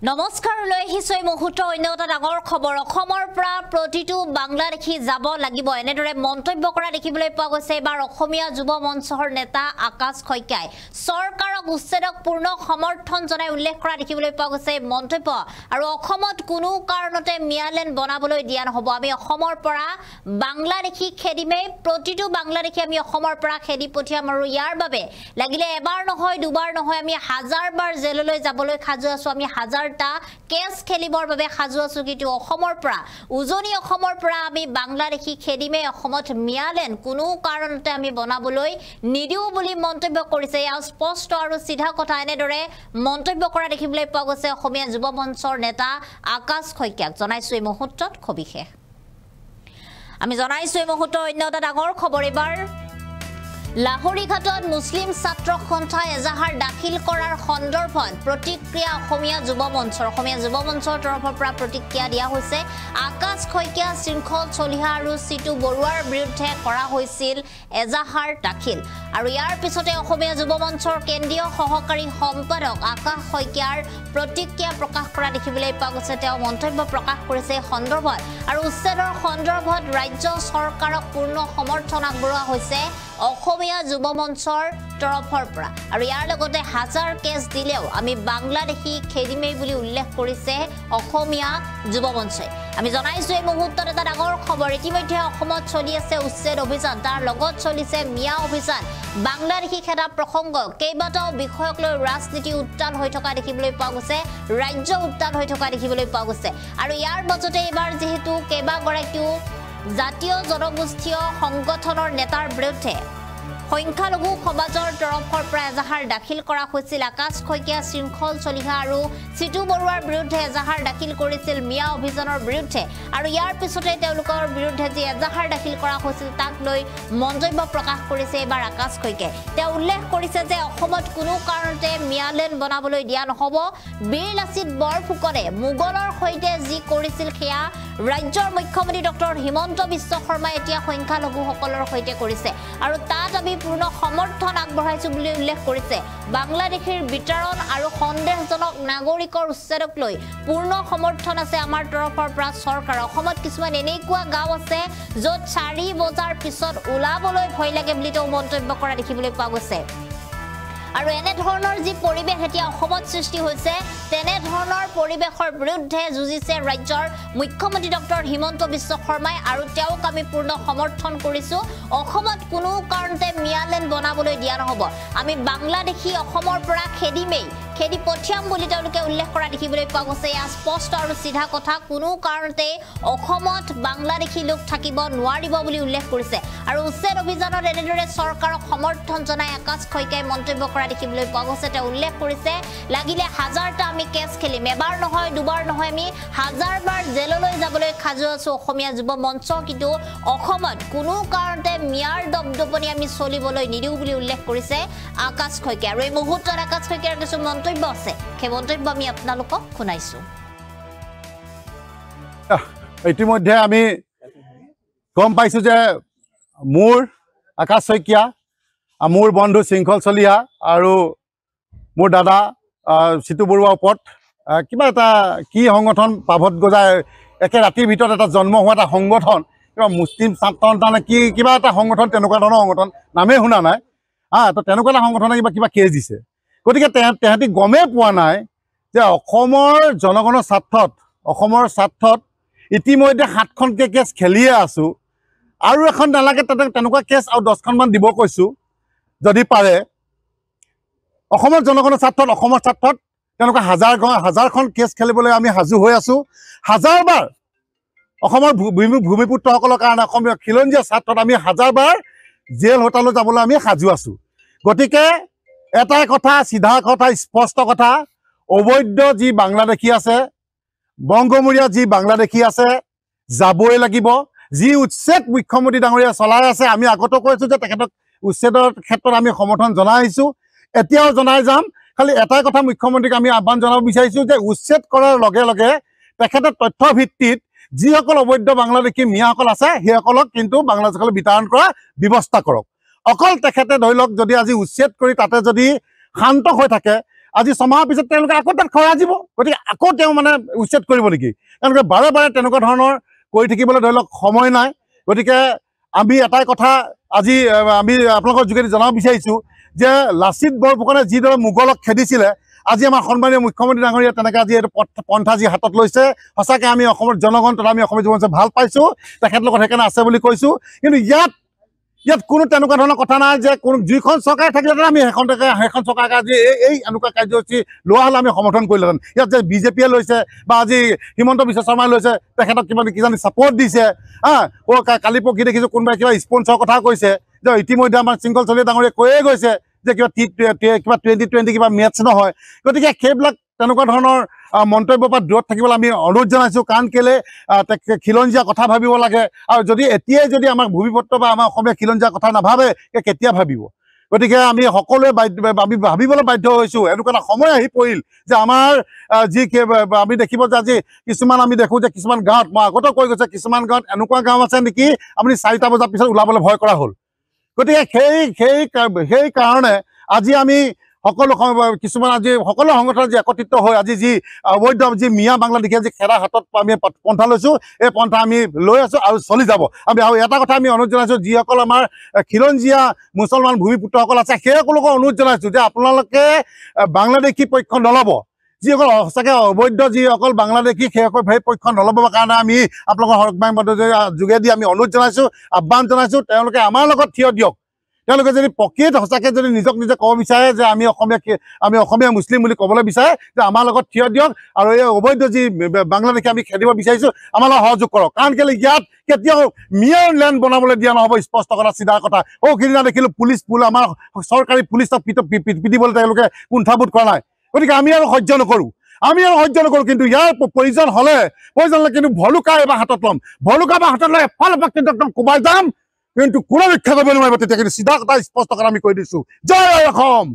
নমস্কাৰ লৈ আহিছো এই মুহূৰ্তৰ অন্য এটা ডাঙৰ খবৰ অসমৰ পৰা প্ৰতিটো বাংলাদেশী যাব লাগিব এনেদৰে মন্তব্য কৰা দেখিবলৈ পোৱা গৈছে এবাৰ অসমীয়া যুৱ মঞ্চৰ নেতা আকাশ শইকীয়াই চৰকাৰক উচ্ছেদক পূৰ্ণ সমৰ্থন জনাই উল্লেখ কৰা দেখিবলৈ পোৱা গৈছে মন্তব্য আৰু অসমত কোনো কাৰণতে মিয়ালেন বনাবলৈ দিয়া নহব আমি অসমৰ পৰা বাংলাদেশী খেদিমে প্ৰতিটো বাংলাদেশী আমি অসমৰ পৰা খেদি পঠিয়াম আৰু ইয়াৰ বাবে লাগিলে এবাৰ নহয় দুবাৰ নহয় আমি হাজাৰবাৰ জেললৈ যাবলৈ খাজু আছো আমি হাজাৰ কেছ খেলিবৰ বাবে সাজু আছো কিন্তু অসমৰ পৰা উজনি অসমৰ পৰা আমি বাংলাদেশী খেদিমে অসমত মিয়ালেন কোনো কাৰণতে আমি বনাবলৈ নিদিও বুলি মন্তব্য কৰিছে ইয়া স্পষ্ট আৰু সিধা কথা এনেদৰে মন্তব্য কৰা দেখিবলৈ পোৱা গৈছে অসমীয়া যুৱ মঞ্চৰ নেতা আকাশ শইকীয়াক জনাইছো এই মুহূৰ্তত খবিশেষ আমি জনাইছো এই মুহূৰ্তৰ অন্য এটা ডাঙৰ খবৰ এবাৰ লাহৰীঘাটত মুছলিম ছাত্ৰ সন্থাই এজাহাৰ দাখিল কৰাৰ সন্দৰ্ভত প্ৰতিক্ৰিয়া অসমীয়া যুৱ মঞ্চৰ তৰফৰ পৰা প্ৰতিক্ৰিয়া দিয়া হৈছে আকাশ শইকীয়া শৃংখল চলিহা আৰু সিটু বৰুৱাৰ বিৰুদ্ধে কৰা হৈছিল এজাহাৰ দাখিল আৰু ইয়াৰ পিছতে অসমীয়া যুৱ মঞ্চৰ কেন্দ্ৰীয় সহকাৰী সম্পাদক আকাশ শইকীয়াৰ প্ৰতিক্ৰিয়া প্ৰকাশ কৰা দেখিবলৈ পোৱা গৈছে তেওঁ মন্তব্য প্ৰকাশ কৰিছে সন্দৰ্ভত আৰু উচ্ছেদৰ সন্দৰ্ভত ৰাজ্য চৰকাৰক পূৰ্ণ সমৰ্থন আগবঢ়োৱা হৈছে অসমীয়া যুৱ মঞ্চৰ তৰফৰ পৰা আৰু ইয়াৰ লগতে হাজাৰ কেছ দিলেও আমি বাংলাদেশী খেদিমেই বুলি উল্লেখ কৰিছে অসমীয়া যুৱ মঞ্চই আমি জনাইছো এই মুহূৰ্তত এটা ডাঙৰ খবৰ ইতিমধ্যে অসমত চলি আছে উচ্ছেদ অভিযান তাৰ লগত চলিছে মিয়া অভিযান বাংলাদেশী খেদা প্ৰসংগ কেইবাটাও বিষয়ক লৈ ৰাজনীতি উত্তাল হৈ থকা দেখিবলৈ পোৱা গৈছে ৰাজ্য উত্তাল হৈ থকা দেখিবলৈ পোৱা গৈছে আৰু ইয়াৰ মাজতে এবাৰ যেহেতু কেইবাগৰাকীও জাতীয় জনগোষ্ঠীয় সংগঠনৰ নেতাৰ বিৰুদ্ধে সংখ্যালঘু সমাজৰ তৰফৰ পৰা এজাহাৰ দাখিল কৰা হৈছিল আকাশ শইকীয়া শৃংখল চলিহা আৰু সিটু বৰুৱাৰ বিৰুদ্ধে এজাহাৰ দাখিল কৰিছিল মিয়া অভিযানৰ বিৰুদ্ধে আৰু ইয়াৰ পিছতে তেওঁলোকৰ বিৰুদ্ধে যি এজাহাৰ দাখিল কৰা হৈছিল তাক লৈ মন্তব্য প্ৰকাশ কৰিছে এবাৰ আকাশ শইকীয়াই তেওঁ উল্লেখ কৰিছে যে অসমত কোনো কাৰণতে মিয়ালেন বনাবলৈ দিয়া নহব বীৰ লাচিত বৰফুকনে মোগলৰ সৈতে যি কৰিছিল সেয়া ৰাজ্যৰ মুখ্যমন্ত্ৰী ডক্টৰ হিমন্ত বিশ্ব শৰ্মাই এতিয়া সংখ্যালঘুসকলৰ সৈতে কৰিছে আৰু তাত আমি পূৰ্ণ সমৰ্থন আগবঢ়াইছো বুলি উল্লেখ কৰিছে বাংলাদেশৰ বিতৰণ আৰু সন্দেহজনক নাগৰিকৰ উচ্ছেদক লৈ পূৰ্ণ সমৰ্থন আছে আমাৰ তৰফৰ পৰা চৰকাৰ অসমত কিছুমান এনেকুৱা গাঁও আছে য'ত 4 বজাৰ পিছত ওলাবলৈ ভয় লাগে বুলি তেওঁ মন্তব্য কৰা দেখিবলৈ পোৱা গৈছে আৰু এনে ধৰণৰ যি পৰিবেশ এতিয়া অসমত সৃষ্টি হৈছে তেনে ধৰণৰ পৰিবেশৰ বিৰুদ্ধে যুঁজিছে ৰাজ্যৰ মুখ্যমন্ত্ৰী ডক্টৰ হিমন্ত বিশ্ব শৰ্মাই আৰু তেওঁক আমি পূৰ্ণ সমৰ্থন কৰিছো অসমত কোনো কাৰণতে মিয়ালেন বনাবলৈ দিয়া নহব আমি বাংলাদেশী অসমৰ পৰা খেদি পঠিয়াম বুলি তেওঁলোকে উল্লেখ কৰা দেখিবলৈ পোৱা গৈছে ইয়া স্পষ্ট আৰু সিধা কথা কোনো কাৰণতে অসমত বাংলাদেশী লোক থাকিব নোৱাৰিব বুলি উল্লেখ কৰিছে আৰু উচ্ছেদ অভিযানত এনেদৰে চৰকাৰক সমৰ্থন জনাই আকাশ শইকীয়াই মন্তব্য কৰা দেখিবলৈ পোৱা গৈছে তেওঁ উল্লেখ কৰিছে লাগিলে হাজাৰটা আমি কেছ খেলিম এবাৰ নহয় দুবাৰ নহয় আমি হাজাৰবাৰ জেললৈ যাবলৈ খাজু আছো অসমীয়া যুৱ মঞ্চ কিন্তু অসমত কোনো কাৰণতে মিয়াৰ দপদপনি আমি চলিবলৈ নিদিও বুলি উল্লেখ কৰিছে আকাশ শইকীয়া আৰু এই মুহূৰ্তত আকাশ শইকীয়াৰ কিছু মন্তব্য আছে সেই মন্তব্য আমি আপোনালোকক শুনাইছো ইতিমধ্যে আমি গম পাইছো যে মোৰ আকাশ শইকীয়া মোৰ বন্ধু শৃংখল চলিহা আৰু মোৰ দাদা সিটু বৰুৱাৰ ওপৰত কিবা এটা কি সংগঠন পাভত গজাই একে ৰাতিৰ ভিতৰত এটা জন্ম হোৱা এটা সংগঠন কিবা মুছলিম ছাত্ৰ সন্থানে কি কিবা এটা সংগঠন তেনেকুৱা ধৰণৰ সংগঠন নামেই শুনা নাই তো তেনেকুৱা এটা সংগঠনে কিবা কেছ দিছে গতিকে তেহেঁতি গমেই পোৱা নাই যে অসমৰ জনগণৰ স্বাৰ্থত ইতিমধ্যে 7খনকৈ কেছ খেলিয়ে আছোঁ আৰু এখন নালাগে তাতে তেনেকুৱা কেছ আৰু 10খনমান দিব কৈছোঁ যদি পাৰে অসমৰ জনগণৰ স্বাৰ্থত তেনেকুৱা হাজাৰখন কেছ খেলিবলৈ আমি সাজু হৈ আছোঁ হাজাৰবাৰ অসমৰ ভূমিপুত্ৰসকলৰ কাৰণে অসমীয়া খিলঞ্জীয়া স্বাৰ্থত আমি হাজাৰবাৰ জেল হোটেললৈ যাবলৈ আমি সাজু আছোঁ গতিকে এটাই কথা সিধা কথা স্পষ্ট কথা অবৈধ যি বাংলাদেশী আছে বংগমূৰীয়া যি বাংলাদেশী আছে যাবই লাগিব যি উচ্ছেদ মুখ্যমন্ত্ৰী ডাঙৰীয়া চলাই আছে আমি আগতো কৈছোঁ যে তেখেতক উচ্ছেদৰ ক্ষেত্ৰত আমি সমৰ্থন জনাই আহিছোঁ এতিয়াও জনাই যাম খালি এটাই কথা মুখ্যমন্ত্ৰীক আমি আহ্বান জনাব বিচাৰিছোঁ যে উচ্ছেদ কৰাৰ লগে লগে তেখেতৰ তথ্য ভিত্তিত যিসকল অবৈধ বাংলাদেশী মিয়াসকল আছে সেইসকলক কিন্তু বাংলাদেশলৈ বিতৰণ কৰা ব্যৱস্থা কৰক অকল তেখেতে ধৰি লওক যদি আজি উচ্ছেদ কৰি তাতে যদি শান্ত হৈ থাকে আজি ছমাহৰ পিছত তেওঁলোকে আকৌ তাত খৰা দিব গতিকে আকৌ তেওঁ মানে উচ্ছেদ কৰিব নেকি তেওঁলোকে বাৰে বাৰে তেনেকুৱা ধৰণৰ কৰি থাকিবলৈ ধৰি লওক সময় নাই গতিকে আমি এটাই কথা আজি আমি আপোনালোকৰ যোগেদি জনাব বিচাৰিছোঁ যে লাচিত বৰফুকনে যিদৰে মোগলক খেদিছিলে আজি আমাৰ সন্মানীয় মুখ্যমন্ত্ৰী ডাঙৰীয়া তেনেকৈ আজি এইটো পন্থা যি হাতত লৈছে সঁচাকৈ আমি অসমৰ জনগণ তথা আমি অসমীয়া যুৱ মঞ্চে ভাল পাইছোঁ তেখেতৰ লগত সেইকাৰণে আছে বুলি কৈছোঁ কিন্তু ইয়াত কোনো তেনেকুৱা ধৰণৰ কথা নাই যে কোনো যিখন চৰকাৰ থাকিলেহেঁতেন আমি সেইখন চৰকাৰকে আজি এই এনেকুৱা কাৰ্যসূচী লোৱা হ'লে আমি সমৰ্থন কৰিলোহেঁতেন ইয়াত যে বিজেপিয়ে লৈছে বা আজি হিমন্ত বিশ্ব শৰ্মাই লৈছে তেখেতক কিজানি ছাপৰ্ট দিছে কালি পৰহি দেখিছোঁ কোনোবাই কিবা স্পনচৰ কথা কৈছে যে ইতিমধ্যে আমাৰ শৃংখল চলিহা ডাঙৰীয়াই কৈয়ে গৈছে যে কিবা 2020 কিবা মেটছ নহয় গতিকে সেইবিলাক তেনেকুৱা ধৰণৰ মন্তব্যৰ পৰা দূৰত থাকিবলৈ আমি অনুৰোধ জনাইছোঁ কাৰণ কেলৈ খিলঞ্জীয়া কথা ভাবিব লাগে আৰু যদি এতিয়াই যদি আমাক ভূমিপত্ৰ বা আমাৰ অসমীয়া খিলঞ্জীয়া কথা নাভাবে কেতিয়া ভাবিব গতিকে আমি সকলোৱে আমি ভাবিবলৈ বাধ্য হৈছোঁ এনেকুৱা এটা সময় আহি পৰিল যে আমাৰ যি আমি দেখিব যে আজি কিছুমান আমি দেখোঁ যে কিছুমান গাঁৱত মই আগতে কৈ গৈছে কিছুমান গাঁৱত এনেকুৱা গাঁও আছে নেকি আপুনি 4টা বজাৰ পিছত ওলাবলৈ ভয় কৰা হ'ল গতিকে সেই কাৰণে আজি আমি কিছুমান আজি সকলো সংগঠন যি একত্ৰিত হৈ আজি যি অবৈধ যি মিয়া বাংলাদেশে যি খেদাৰ হাতত আমি পন্থা লৈছোঁ এই পন্থা আমি লৈ আছোঁ আৰু চলি যাব আমি আৰু এটা কথা আমি অনুৰোধ জনাইছোঁ যিসকল আমাৰ খিলঞ্জীয়া মুছলমান ভূমিপুত্ৰসকল আছে সেইসকলকো অনুৰোধ জনাইছোঁ যে আপোনালোকে বাংলাদেশী পক্ষ নল'ব যিসকল সঁচাকৈ অবৈধ যিসকল বাংলাদেশী সেইসকল সেই পক্ষ নল'বৰ কাৰণে আমি আপোনালোকৰ যোগেদি আমি অনুৰোধ জনাইছোঁ আহ্বান জনাইছোঁ তেওঁলোকে আমাৰ লগত থিয় দিয়ক তেওঁলোকে যদি প্ৰকৃত সঁচাকৈ যদি নিজক নিজে ক'ব বিচাৰে যে আমি অসমীয়া মুছলিম বুলি ক'বলৈ বিচাৰে যে আমাৰ লগত থিয় দিয়ক আৰু এই অবৈধ যি বাংলাদেশী আমি খেদিব বিচাৰিছোঁ আমাৰ লগত সহযোগ কৰক কাৰণ কেলৈ ইয়াত কেতিয়াও মিয়াৰ লেণ্ড বনাবলৈ দিয়া নহ'ব স্পষ্ট কথা চিধা কথা সিদিনা দেখিলোঁ আমাৰ চৰকাৰী পুলিচক পিটিবলৈ তেওঁলোকে কুণ্ঠাবোধ কৰা নাই গতিকে আমি আৰু সহ্য নকৰোঁ কিন্তু ইয়াৰ প্ৰয়োজন হ'লে কিন্তু ভলুকা এবাৰ হাতত ল'ম ভলুকা এবাৰ হাতত লৈ এফালৰ পৰা কিন্তু একদম কোবাই যাম কিন্তু কোনো ৰক্ষা কৰিব নোৱাৰিব তেতিয়া কিন্তু চিধা কথা স্পষ্ট কথা আমি কৈ দিছোঁ জয় অসম।